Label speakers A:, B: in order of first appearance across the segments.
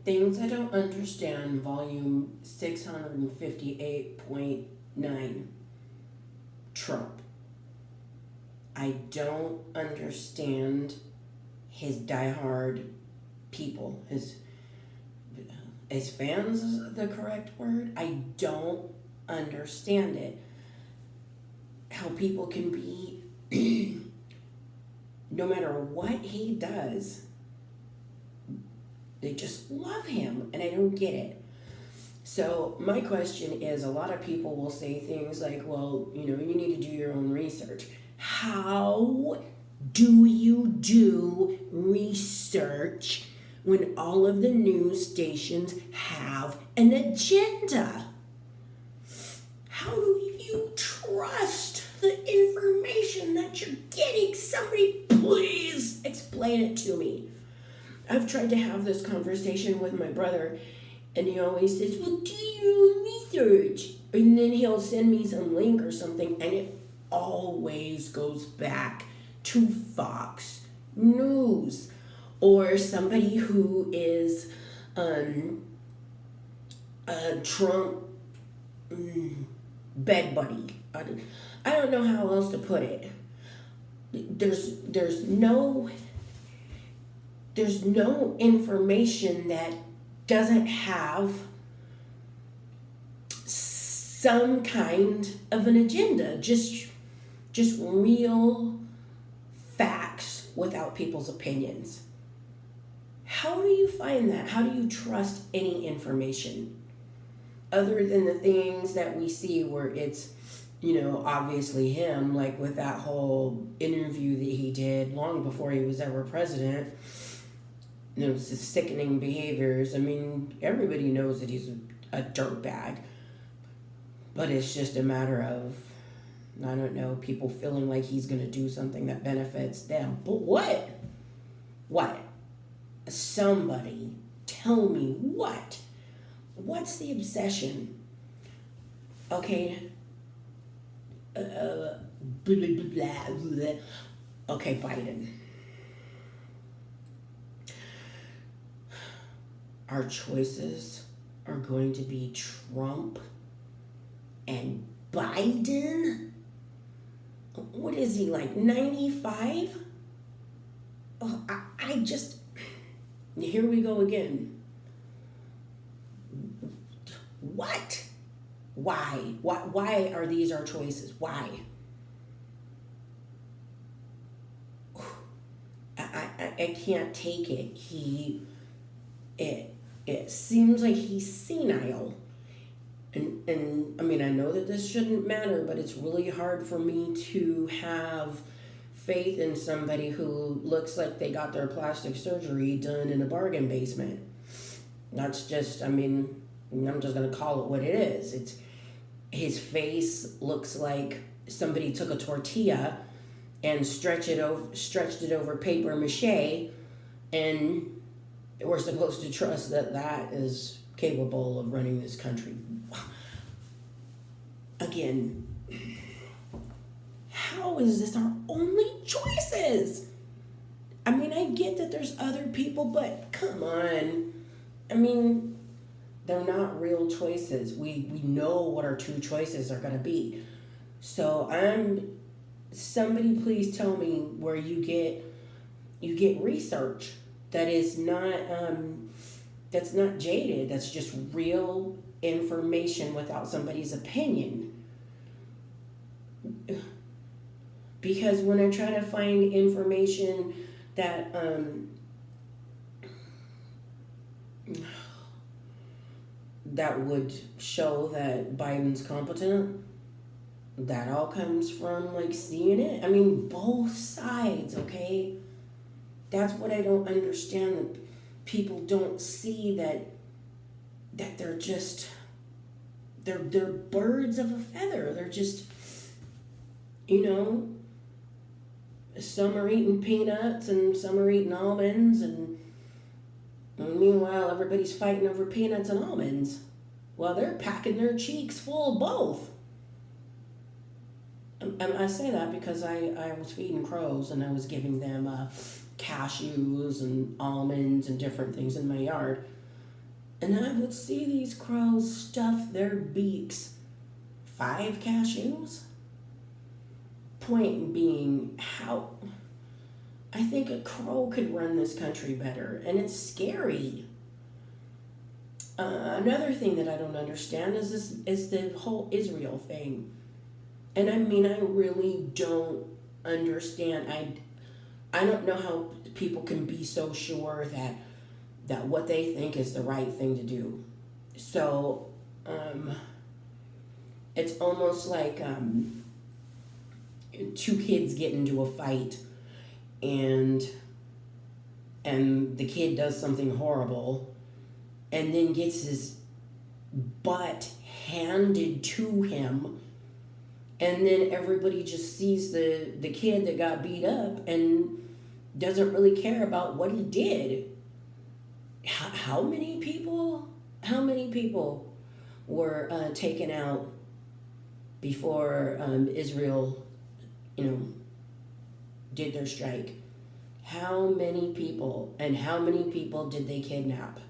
A: Things I Don't Understand, volume 658.9. Trump. I don't understand his diehard people. His fans is the correct word. I don't understand it. How people can be, no matter what he does, they just love him, and I don't get it. So my question is, a lot of people will say things like, well, you need to do your own research. How do you do research when all of the news stations have an agenda? How do you trust the information that you're getting? Somebody please explain it to me. I've tried to have this conversation with my brother, and he always says, well, do your research. And then he'll send me some link or something, and it always goes back to Fox News or somebody who is a Trump bed buddy. I don't know how else to put it. There's no information that doesn't have some kind of an agenda. Just real facts without people's opinions. How do you find that? How do you trust any information other than the things that we see where it's, obviously him, like with that whole interview that he did long before he was ever president? His sickening behaviors. I mean, everybody knows that he's a dirtbag, but it's just a matter of, I don't know, people feeling like he's going to do something that benefits them. But what? What? Somebody tell me what? What's the obsession? Okay. Blah, blah, blah, blah. Okay, Biden. Our choices are going to be Trump and Biden? What is he, like 95? Oh, I just... Here we go again. What? Why? Why are these our choices? Why? I can't take it. It seems like he's senile. And I mean, I know that this shouldn't matter, but it's really hard for me to have faith in somebody who looks like they got their plastic surgery done in a bargain basement. That's just, I mean, I'm just going to call it what it is. His face looks like somebody took a tortilla and stretched it over paper mache, and we're supposed to trust that that is capable of running this country. Again, how is this our only choices? I mean, I get that there's other people, but come on. I mean, they're not real choices. We know what our two choices are going to be. So somebody please tell me where you get research that is not that's not jaded, that's just real information without somebody's opinion. Because when I try to find information that that would show that Biden's competent, that all comes from like CNN. I mean, both sides, okay? That's what I don't understand, that people don't see that they're just they're birds of a feather. They're just, some are eating peanuts and some are eating almonds, and meanwhile everybody's fighting over peanuts and almonds. Well, they're packing their cheeks full of both. I say that because I was feeding crows and I was giving them cashews and almonds and different things in my yard. And I would see these crows stuff their beaks. 5 cashews? Point being, how I think a crow could run this country better, and it's scary. Another thing that I don't understand is the whole Israel thing, and I mean I really don't understand. I don't know how people can be so sure that what they think is the right thing to do. So it's almost like two kids get into a fight, and the kid does something horrible and then gets his butt handed to him, and then everybody just sees the kid that got beat up and doesn't really care about what he did. How many people were taken out before Israel, did their strike? How many people, and how many people did they kidnap?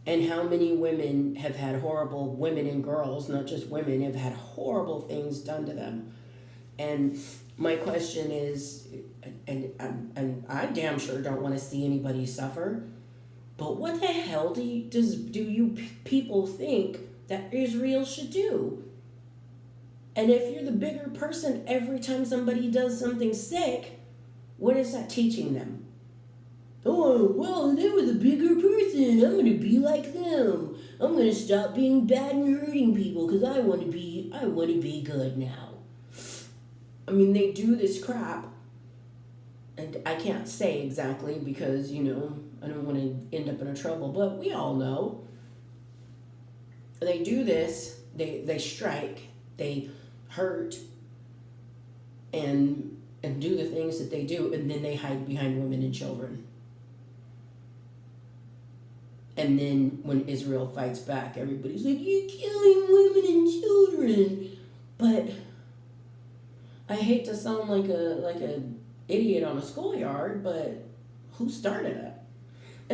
A: And how many women have had horrible, women and girls, not just women, have had horrible things done to them? And my question is, and I damn sure don't want to see anybody suffer, but what the hell do you people think that Israel should do? And if you're the bigger person, every time somebody does something sick, what is that teaching them? Oh, well, they were the bigger person. I'm going to be like them. I'm going to stop being bad and hurting people because I want to be good now. I mean, they do this crap, and I can't say exactly because, I don't want to end up in trouble, but we all know. They do this, they strike, they hurt, and do the things that they do, and then they hide behind women and children. And then when Israel fights back, everybody's like, you're killing women and children. But I hate to sound like a idiot on a schoolyard, but who started it?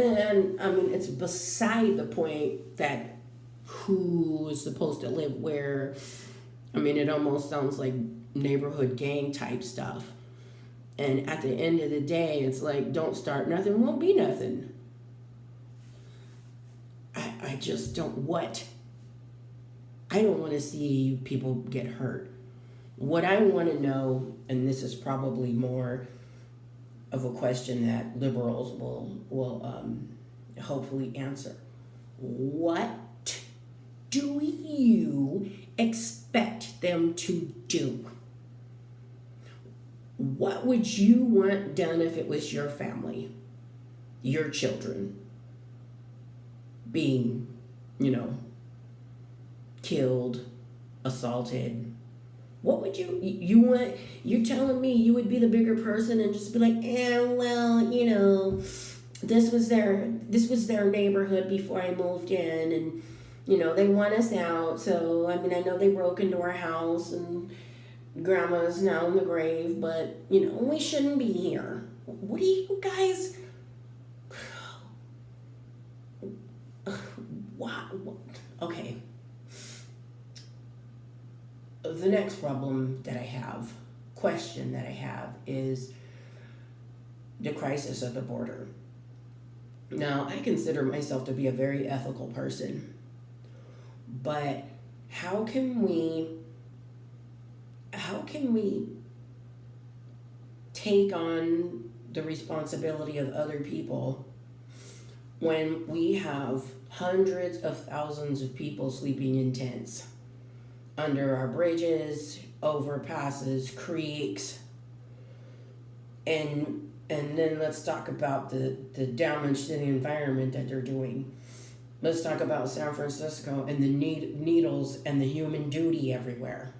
A: And I mean, it's beside the point that who is supposed to live where. I mean, it almost sounds like neighborhood gang type stuff. And at the end of the day, it's like, don't start nothing, won't be nothing. I just don't, I don't want to see people get hurt. What I want to know, and this is probably more of a question that liberals will hopefully answer. What do you expect them to do? What would you want done if it was your family, your children being, killed, assaulted? What would you want? You're telling me you would be the bigger person and just be like, this was their neighborhood before I moved in, and they want us out. So I mean, I know they broke into our house, and grandma's now in the grave, but we shouldn't be here. What do you guys? What? Okay. The next question that I have is the crisis at the border. Now, I consider myself to be a very ethical person, but how can we take on the responsibility of other people when we have hundreds of thousands of people sleeping in tents under our bridges, overpasses, creeks, and then let's talk about the damage to the environment that they're doing. Let's talk about San Francisco and the needles and the human duty everywhere,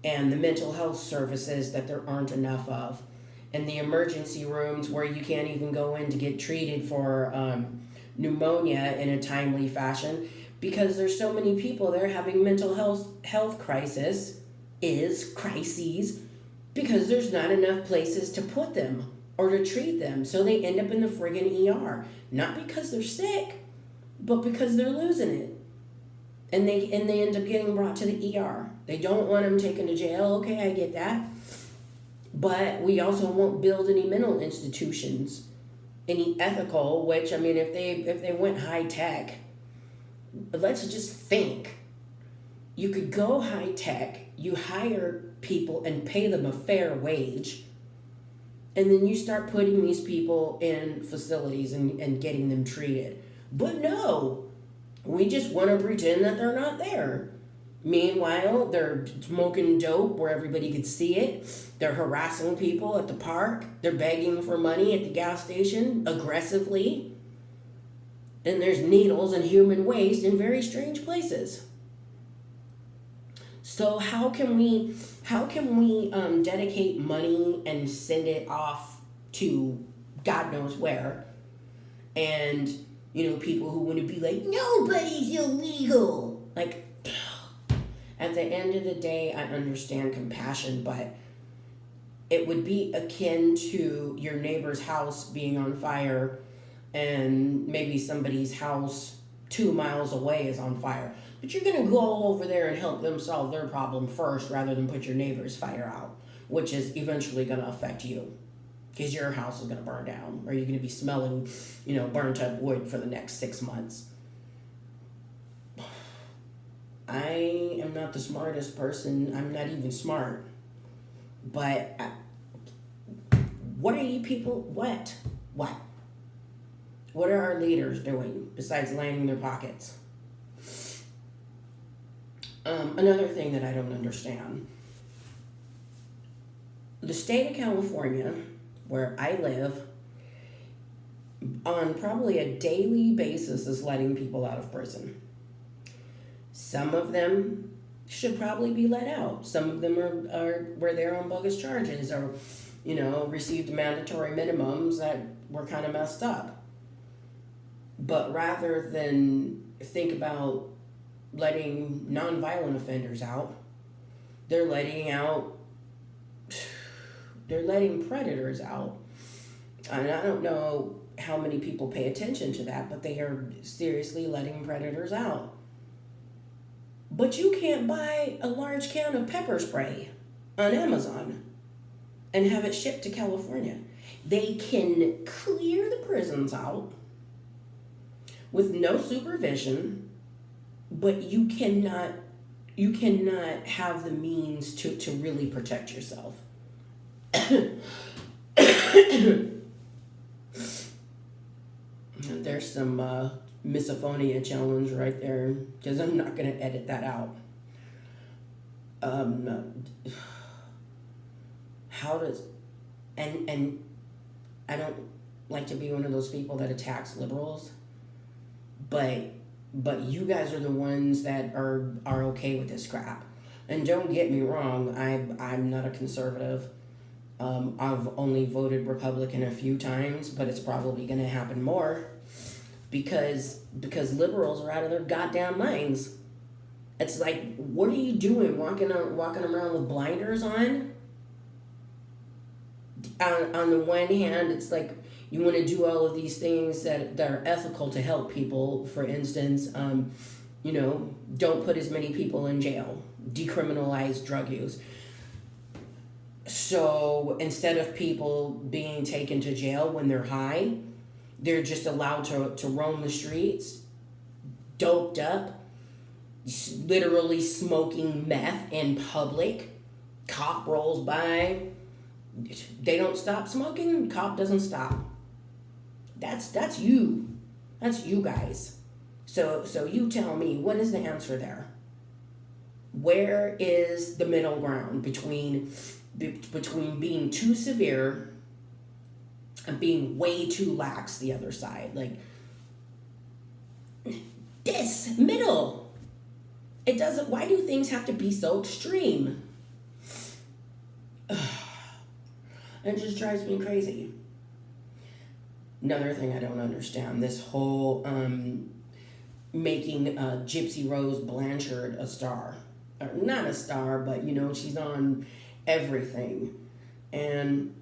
A: and the mental health services that there aren't enough of, and the emergency rooms where you can't even go in to get treated for pneumonia in a timely fashion because there's so many people there having mental health crises because there's not enough places to put them. or to treat them. So they end up in the friggin' ER. Not because they're sick, but because they're losing it. And they end up getting brought to the ER. They don't want them taken to jail. Okay, I get that. But we also won't build any mental institutions, any ethical, which, I mean, if they went high tech, let's just think. You could go high tech, you hire people and pay them a fair wage, and then you start putting these people in facilities and getting them treated. But no, we just want to pretend that they're not there. Meanwhile, they're smoking dope where everybody could see it. They're harassing people at the park. They're begging for money at the gas station aggressively. And there's needles and human waste in very strange places. So how can we dedicate money and send it off to God knows where, and people who want to be like, nobody's illegal. Like, at the end of the day, I understand compassion, but it would be akin to your neighbor's house being on fire and maybe somebody's house 2 miles away is on fire. But you're going to go over there and help them solve their problem first rather than put your neighbor's fire out, which is eventually going to affect you because your house is going to burn down, or you're going to be smelling, burnt up wood for the next 6 months. I am not the smartest person. I'm not even smart. But what are you people, what? What are our leaders doing besides lining their pockets? Another thing that I don't understand. The state of California, where I live, on probably a daily basis is letting people out of prison. Some of them should probably be let out. Some of them were there on bogus charges or, received mandatory minimums that were kind of messed up. But rather than think about letting nonviolent offenders out, they're letting predators out. And I don't know how many people pay attention to that, but they are seriously letting predators out. But you can't buy a large can of pepper spray on Amazon and have it shipped to California. They can clear the prisons out with no supervision, but you cannot have the means to really protect yourself. There's some misophonia challenge right there, because I'm not going to edit that out. How does, and I don't like to be one of those people that attacks liberals, but you guys are the ones that are okay with this crap. And don't get me wrong, I'm not a conservative. I've only voted Republican a few times, but it's probably going to happen more because liberals are out of their goddamn minds. It's like, what are you doing, walking around with blinders on? On the one hand, it's like you want to do all of these things that are ethical to help people. For instance, don't put as many people in jail, decriminalize drug use. So instead of people being taken to jail when they're high, they're just allowed to roam the streets, doped up, literally smoking meth in public. Cop rolls by, they don't stop smoking, cop doesn't stop. That's you. That's you guys. So you tell me, what is the answer there? Where is the middle ground between being too severe and being way too lax the other side? Like, this middle. It doesn't, why do things have to be so extreme? It just drives me crazy. Another thing I don't understand, this whole making Gypsy Rose Blanchard a star. Or not a star, but she's on everything. And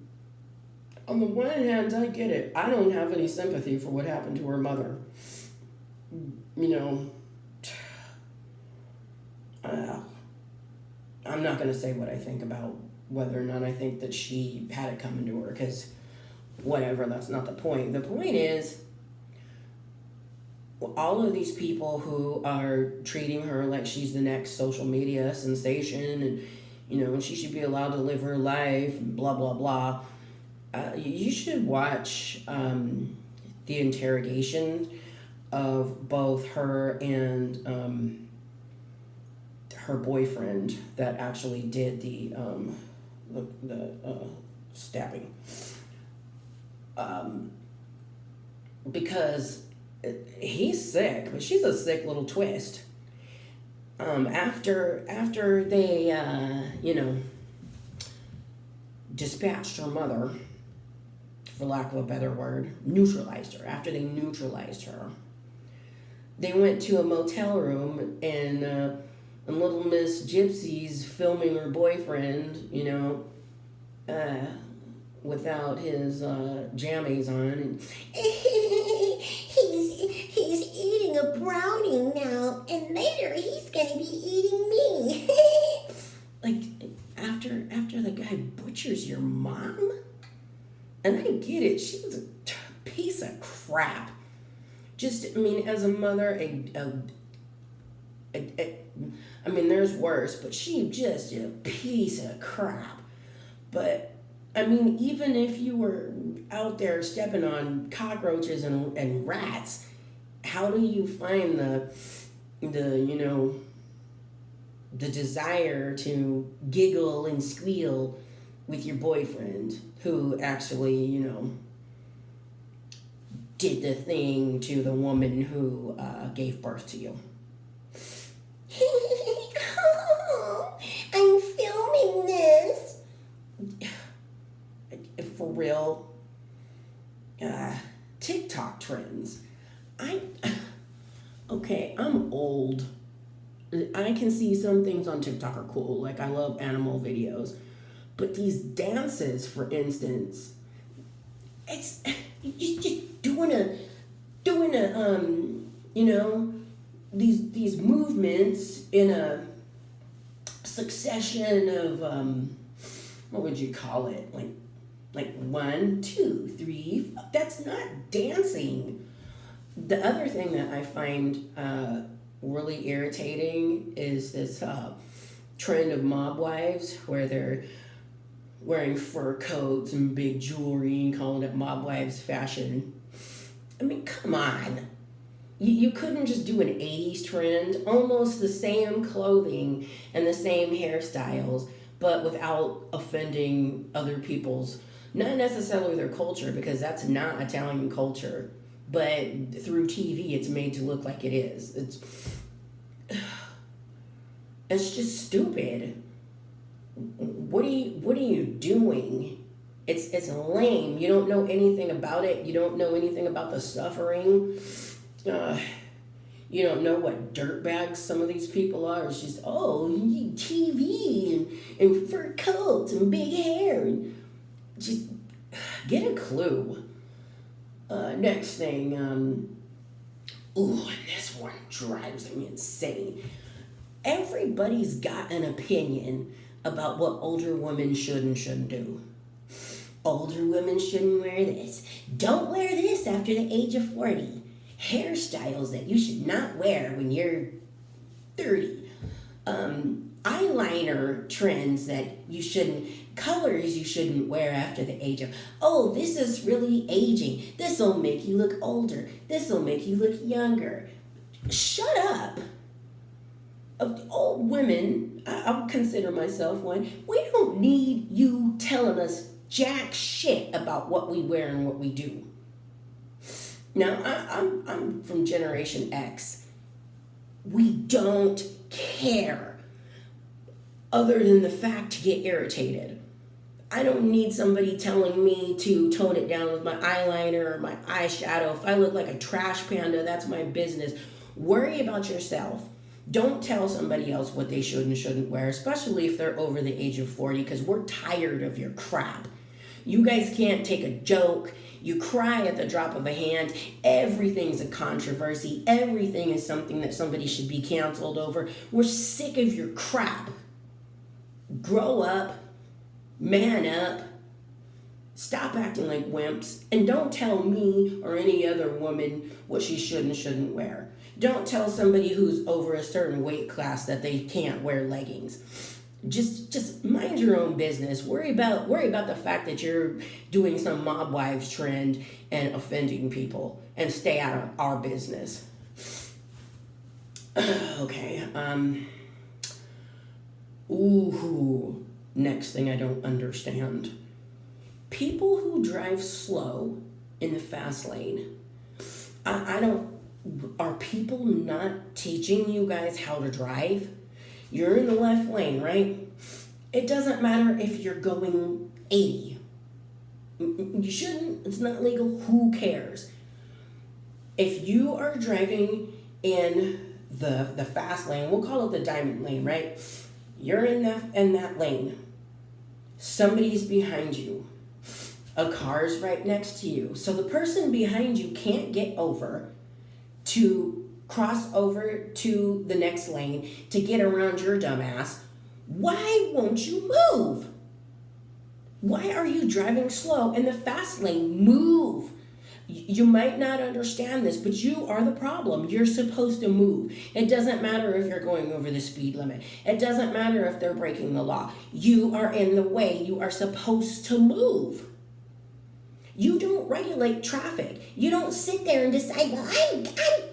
A: On the one hand, I get it. I don't have any sympathy for what happened to her mother. You know, uh, I'm not going to say what I think about whether or not I think that she had it coming to her, because whatever, that's not the point. The point is, all of these people who are treating her like she's the next social media sensation, and she should be allowed to live her life, and blah blah blah. You should watch the interrogation of both her and her boyfriend that actually did the stabbing, because he's sick, but she's a sick little twist. After they dispatched her mother, for lack of a better word, neutralized her. After they neutralized her, they went to a motel room, and little Miss Gypsy's filming her boyfriend, without his jammies on, and
B: he's eating a brownie now, and later he's gonna be eating me.
A: like after the guy butchers your mom. And I get it, she was a piece of crap. Just, as a mother, there's worse, but she just a piece of crap. But even if you were out there stepping on cockroaches and rats, how do you find the desire to giggle and squeal with your boyfriend, who actually, did the thing to the woman who gave birth to you?
B: I'm filming this.
A: For real. TikTok trends. I'm old. I can see some things on TikTok are cool. Like, I love animal videos. But these dances, for instance, it's just doing these movements in a succession of what would you call it? Like 1, 2, 3. That's not dancing. The other thing that I find really irritating is this trend of mob wives, where they're wearing fur coats and big jewelry and calling it mob wives fashion. Come on. You couldn't just do an 80s trend, almost the same clothing and the same hairstyles, but without offending other people's, not necessarily their culture, because that's not Italian culture, but through TV it's made to look like it is. It's just stupid. What are you doing? It's lame. You don't know anything about it. You don't know anything about the suffering. You don't know what dirtbags some of these people are. It's just, TV and fur coats and big hair. Just get a clue. Next thing, and this one drives me insane. Everybody's got an opinion about what older women should and shouldn't do. Older women shouldn't wear this. Don't wear this after the age of 40. Hairstyles that you should not wear when you're 30. Eyeliner trends that you shouldn't, colors you shouldn't wear after the age of, this is really aging. This'll make you look older. This'll make you look younger. Shut up. Old women, I'll consider myself one, we don't need you telling us jack shit about what we wear and what we do. Now, I'm from Generation X. We don't care, other than the fact to get irritated. I don't need somebody telling me to tone it down with my eyeliner or my eyeshadow. If I look like a trash panda, that's my business. Worry about yourself. Don't tell somebody else what they should and shouldn't wear, especially if they're over the age of 40, because we're tired of your crap. You guys can't take a joke. You cry at the drop of a hand. Everything's a controversy. Everything is something that somebody should be canceled over. We're sick of your crap. Grow up. Man up. Stop acting like wimps. And don't tell me or any other woman what she should and shouldn't wear. Don't tell somebody who's over a certain weight class that they can't wear leggings. Just mind your own business. Worry about the fact that you're doing some mob wives trend and offending people, and stay out of our business. Okay. Ooh. Next thing I don't understand. People who drive slow in the fast lane. I don't. Are people not teaching you guys how to drive? You're in the left lane, right? It doesn't matter if you're going 80. You shouldn't. It's not legal. Who cares? If you are driving in the fast lane, we'll call it the diamond lane, right? You're in that lane. Somebody's behind you. A car's right next to you. So the person behind you can't get over to cross over to the next lane to get around your dumb ass. Why won't you move? Why are you driving slow in the fast lane? Move. You might not understand this, but you are the problem. You're supposed to move. It doesn't matter if you're going over the speed limit. It doesn't matter if they're breaking the law. You are in the way. You are supposed to move. You don't regulate traffic. You don't sit there and decide, well, I'm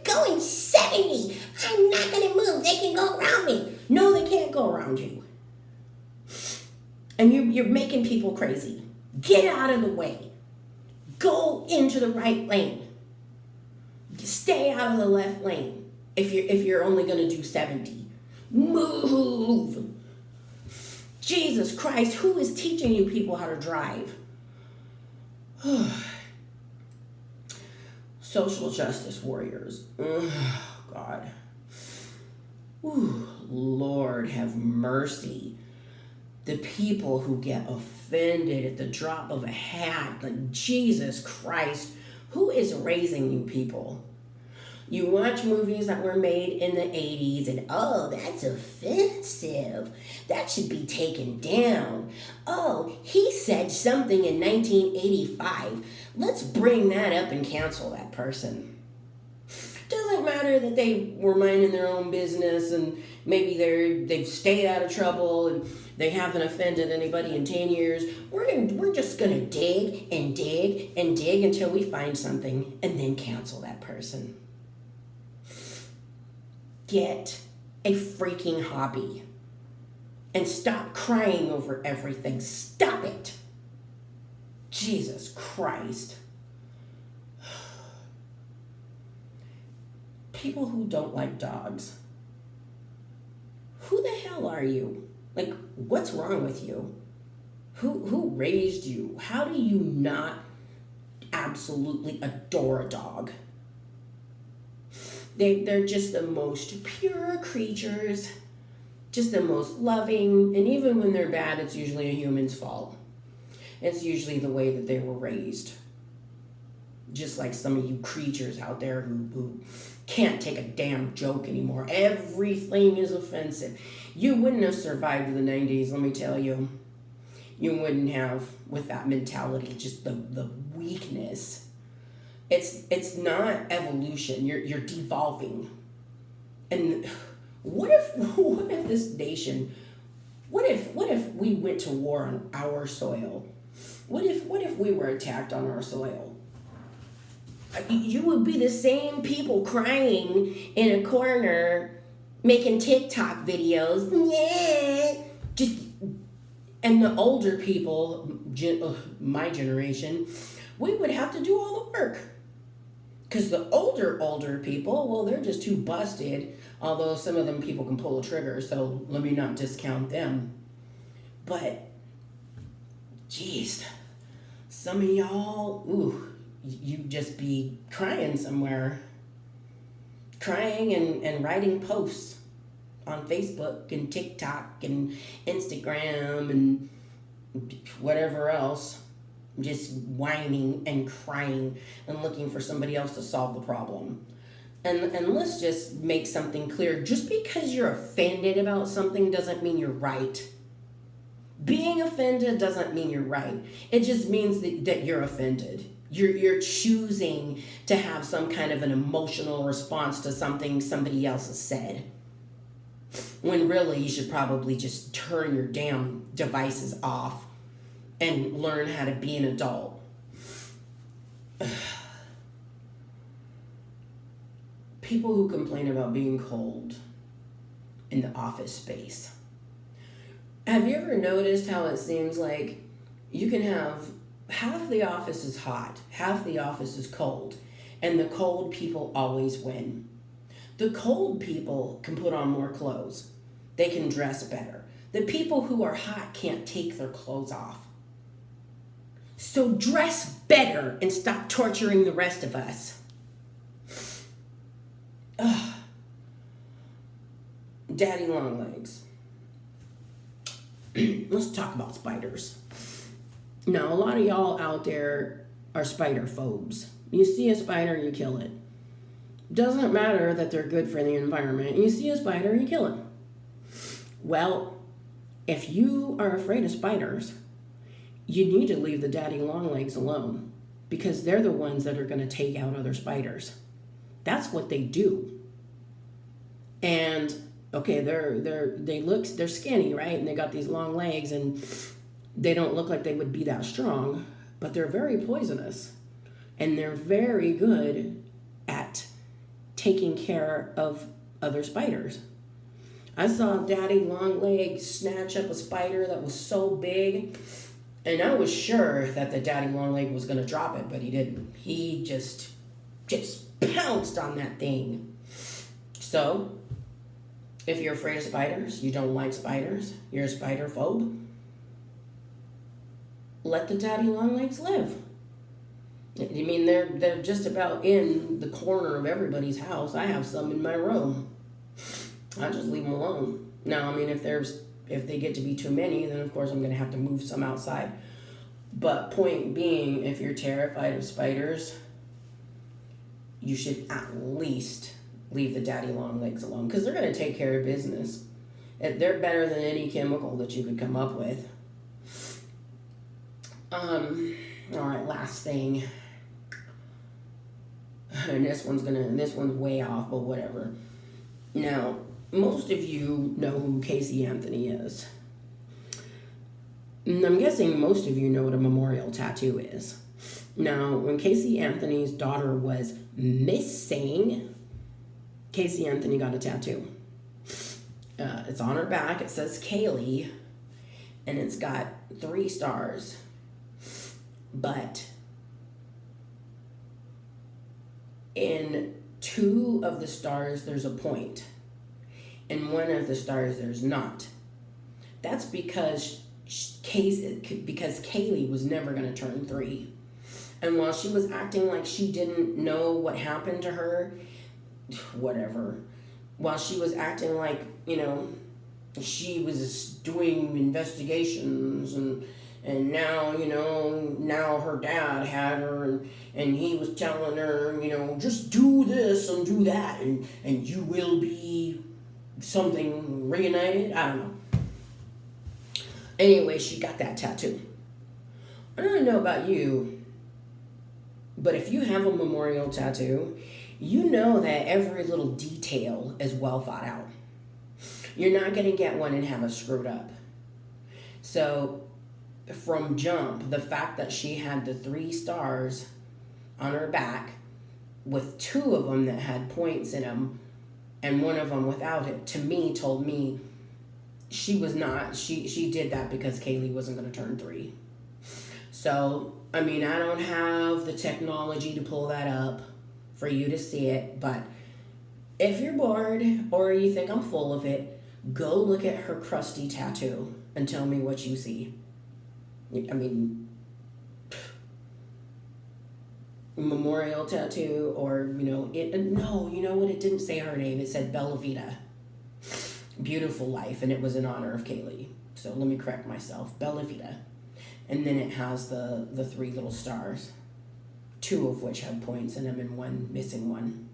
A: going 70. I'm not going to move. They can go around me. No, they can't go around you. And you're making people crazy. Get out of the way. Go into the right lane. Stay out of the left lane if you're only going to do 70. Move. Jesus Christ, who is teaching you people how to drive? Social justice warriors. God. Ooh, Lord have mercy. The people who get offended at the drop of a hat. Like, Jesus Christ. Who is raising you people? You watch movies that were made in the 80s and, oh, that's offensive. That should be taken down. Oh, he said something in 1985. Let's bring that up and cancel that person. Doesn't matter that they were minding their own business and maybe they've stayed out of trouble and they haven't offended anybody in 10 years. We're just going to dig and dig and dig until we find something and then cancel that person. Get a freaking hobby and stop crying over everything. Stop it. Jesus Christ. People who don't like dogs. Who the hell are you? Like, what's wrong with you? Who raised you? How do you not absolutely adore a dog? They're just the most pure creatures, just the most loving, and even when they're bad, it's usually a human's fault. It's usually the way that they were raised. Just like some of you creatures out there who can't take a damn joke anymore. Everything is offensive. You wouldn't have survived the 90s, let me tell you. You wouldn't have, with that mentality, just the weakness. It's not evolution. You're devolving. And what if this nation, what if we went to war on our soil? What if we were attacked on our soil? You would be the same people crying in a corner, making TikTok videos. Yeah. And the older people, my generation, we would have to do all the work. Because the older people, well, they're just too busted. Although some of them people can pull a trigger, so let me not discount them. But, geez, some of y'all, you just be crying somewhere. Crying and writing posts on Facebook and TikTok and Instagram and whatever else. just whining and crying and looking for somebody else to solve the problem. And let's just make something clear. Just because you're offended about something doesn't mean you're right. Being offended doesn't mean you're right. It just means that you're offended. You're choosing to have some kind of an emotional response to something somebody else has said. When really you should probably just turn your damn devices off and learn how to be an adult. People who complain about being cold in the office space. Have you ever noticed how it seems like you can have half the office is hot, half the office is cold, and the cold people always win? The cold people can put on more clothes. They can dress better. The people who are hot can't take their clothes off. So dress better and stop torturing the rest of us. Ugh. Daddy long legs. Let's talk about spiders. Now, a lot of y'all out there are spider phobes. You see a spider, you kill it. Doesn't matter that they're good for the environment. You see a spider, you kill it. Well, if you are afraid of spiders, you need to leave the daddy long legs alone, because they're the ones that are going to take out other spiders. That's what they do. And okay, they're skinny, right? And they got these long legs, and they don't look like they would be that strong, but they're very poisonous. And they're very good at taking care of other spiders. I saw Daddy long legs snatch up a spider that was so big, and I was sure that the daddy long leg was going to drop it, but he didn't. He just pounced on that thing. So, if you're afraid of spiders, you don't like spiders, you're a spider phobe, let the daddy long legs live. I mean, they're just about in the corner of everybody's house. I have some in my room. I just leave them alone. Now, I mean, if they get to be too many, then of course I'm going to have to move some outside. But point being, if you're terrified of spiders, you should at least leave the daddy long legs alone, because they're going to take care of business. They're better than any chemical that you could come up with. All right, last thing. And this one's way off, but whatever. Now, most of you know who Casey Anthony is. And I'm guessing most of you know what a memorial tattoo is. Now, when Casey Anthony's daughter was missing, Casey Anthony got a tattoo. It's on her back. It says Kaylee, and it's got 3 stars. But in 2 of the stars, there's a point. In 1 of the stars, there's not. That's because Kaylee was never going to turn 3. And while she was acting like she didn't know what happened to her, whatever. While she was acting like, she was doing investigations and now, now her dad had her and he was telling her, just do this and do that and you will be something reunited. I don't know. Anyway, she got that tattoo. I don't know about you, but if you have a memorial tattoo, you know that every little detail is well thought out. You're not going to get one and have it screwed up. So, from jump, the fact that she had the 3 stars on her back with 2 of them that had points in them and 1 of them without it, to me, told me she did that because Kaylee wasn't going to turn 3. So, I mean, I don't have the technology to pull that up for you to see it, but if you're bored or you think I'm full of it, go look at her crusty tattoo and tell me what you see. I mean, memorial tattoo or, no, you know what? It didn't say her name. It said Bella Vita. Beautiful life, and it was in honor of Kaylee. So let me correct myself. Bella Vita. and then it has the three little stars, two of which have points in them and one missing one.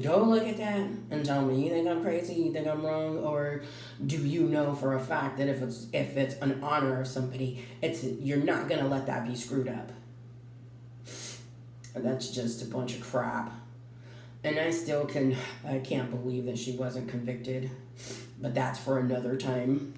A: Go look at that and tell me, you think I'm crazy, you think I'm wrong, or do you know for a fact that if it's an honor of somebody, you're not gonna let that be screwed up. And that's just a bunch of crap. And I can't believe that she wasn't convicted, but that's for another time.